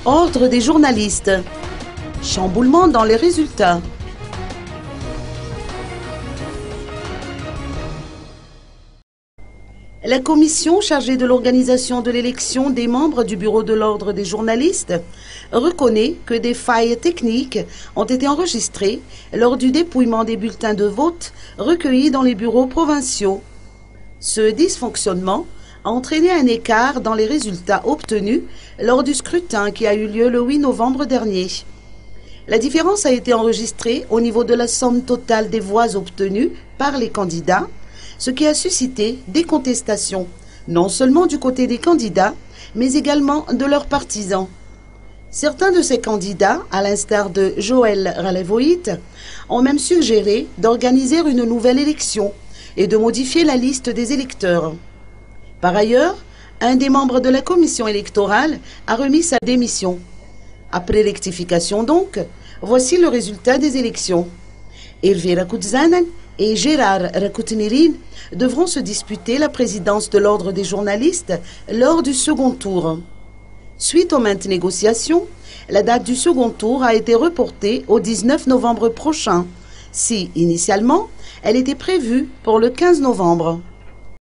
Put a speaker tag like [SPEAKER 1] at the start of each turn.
[SPEAKER 1] Ordre des journalistes. Chamboulement dans les résultats. La commission chargée de l'organisation de l'élection des membres du bureau de l'ordre des journalistes reconnaît que des failles techniques ont été enregistrées lors du dépouillement des bulletins de vote recueillis dans les bureaux provinciaux. Ce dysfonctionnement a entraîné un écart dans les résultats obtenus lors du scrutin qui a eu lieu le 8 novembre dernier. La différence a été enregistrée au niveau de la somme totale des voix obtenues par les candidats, ce qui a suscité des contestations, non seulement du côté des candidats, mais également de leurs partisans. Certains de ces candidats, à l'instar de Joël Ralevoït, ont même suggéré d'organiser une nouvelle élection et de modifier la liste des électeurs. Par ailleurs, un des membres de la commission électorale a remis sa démission. Après rectification donc, voici le résultat des élections. Elvira Kutzanen et Gérard Rakutnirin devront se disputer la présidence de l'ordre des journalistes lors du second tour. Suite aux maintes négociations, la date du second tour a été reportée au 19 novembre prochain, si, initialement, elle était prévue pour le 15 novembre.